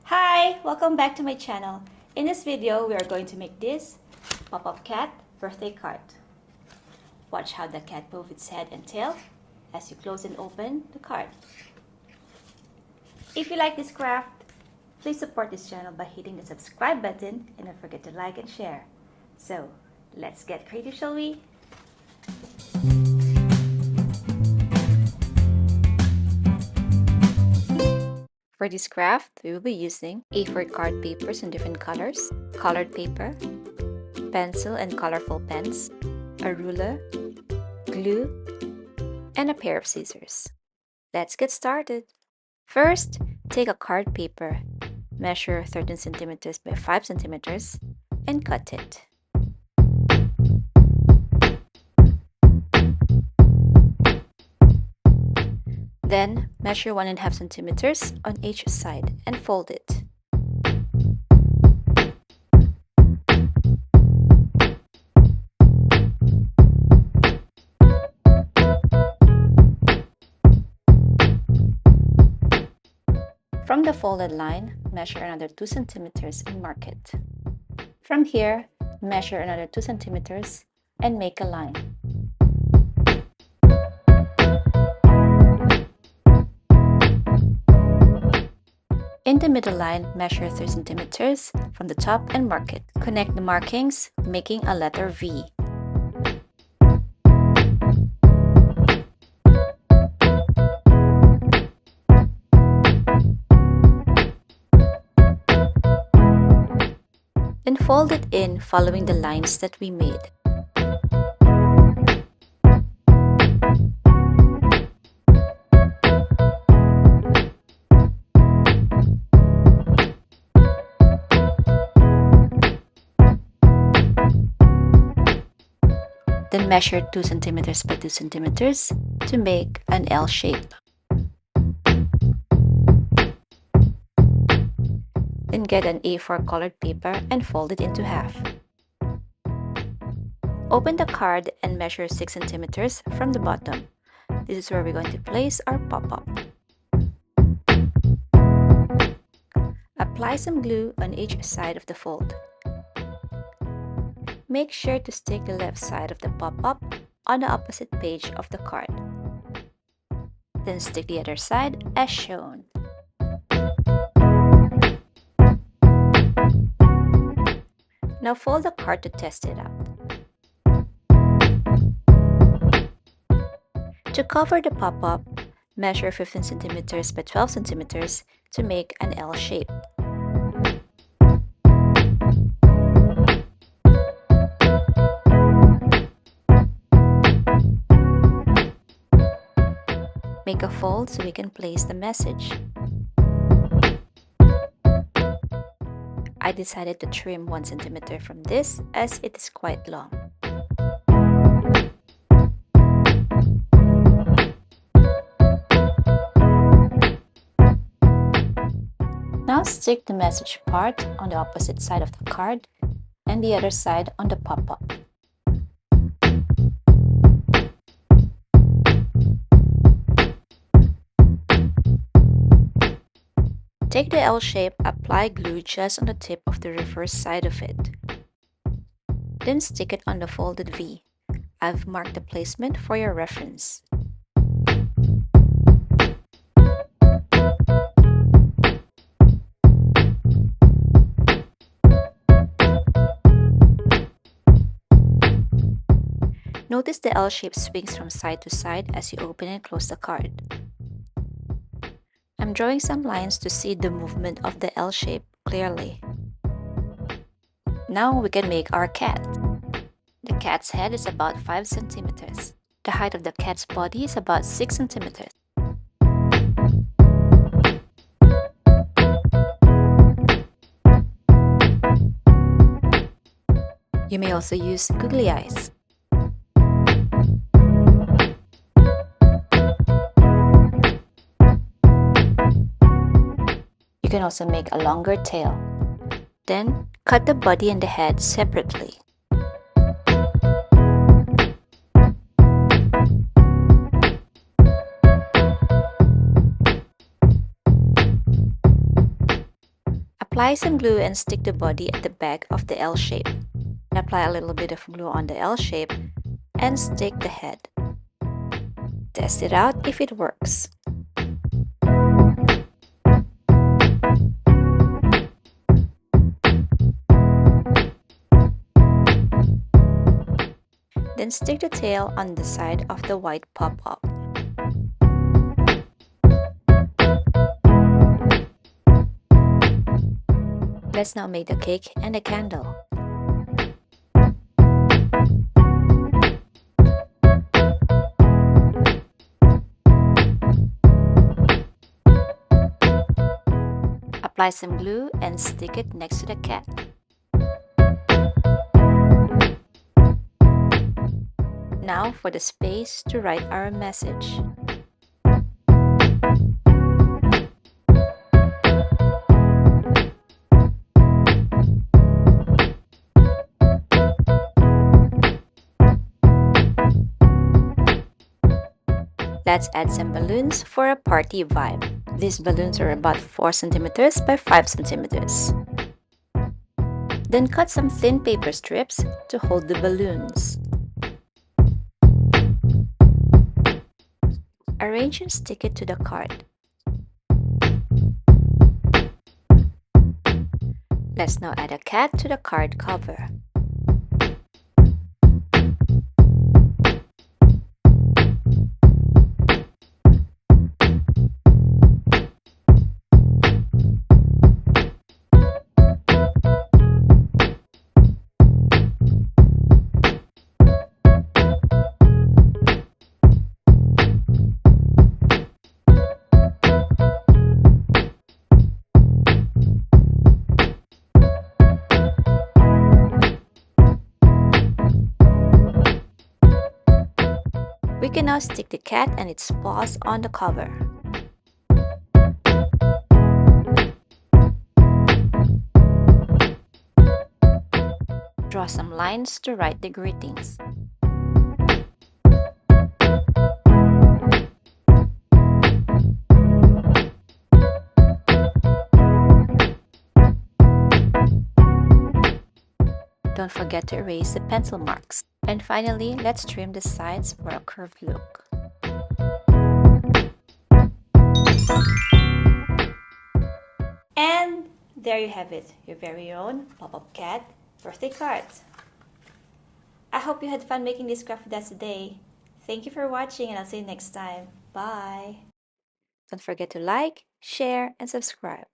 Hi! Welcome back to my channel. In this video, we are going to make this pop-up cat birthday card. Watch how the cat moves its head and tail as you close and open the card. If you like this craft, please support this channel by hitting the subscribe button and don't forget to like and share. So, let's get creative, shall we? For this craft, we will be using A4 card papers in different colors, colored paper, pencil and colorful pens, a ruler, glue, and a pair of scissors. Let's get started. First, take a card paper, measure 13 centimeters by 5 centimeters, and cut it. Then, measure 1.5 centimeters on each side and fold it. From the folded line, measure another 2 centimeters and mark it. From here, measure another 2 centimeters and make a line. In the middle line, measure 3 centimeters from the top and mark it. Connect the markings, making a letter V. Then fold it in following the lines that we made. Then measure 2 centimeters by 2 centimeters to make an L shape. Then get an A4 colored paper and fold it into half. Open the card and measure 6 centimeters from the bottom. This is where we're going to place our pop-up. Apply some glue on each side of the fold. Make sure to stick the left side of the pop-up on the opposite page of the card. Then stick the other side as shown. Now fold the card to test it out. To cover the pop-up, measure 15 centimeters by 12 centimeters to make an L shape. Make a fold so we can place the message. I decided to trim 1 centimeter from this as it is quite long. Now stick the message part on the opposite side of the card and the other side on the pop-up. Take the L shape, apply glue just on the tip of the reverse side of it. Then stick it on the folded V. I've marked the placement for your reference. Notice the L shape swings from side to side as you open and close the card. I'm drawing some lines to see the movement of the L shape clearly. Now we can make our cat. The cat's head is about 5 centimeters. The height of the cat's body is about 6 centimeters. You may also use googly eyes. You can also make a longer tail. Then, cut the body and the head separately. Apply some glue and stick the body at the back of the L shape. Apply a little bit of glue on the L shape and stick the head. Test it out if it works. Then stick the tail on the side of the white pop-up. Let's now make the cake and the candle. Apply some glue and stick it next to the cat. Now for the space to write our message. Let's add some balloons for a party vibe. These balloons are about 4 cm by 5 cm. Then cut some thin paper strips to hold the balloons. Arrange and stick it to the card. Let's now add a cat to the card cover. We can now stick the cat and its paws on the cover. Draw some lines to write the greetings. Don't forget to erase the pencil marks. And finally, let's trim the sides for a curved look. And there you have it, your very own pop-up cat birthday card. I hope you had fun making this craft with us today. Thank you for watching and I'll see you next time. Bye! Don't forget to like, share, and subscribe.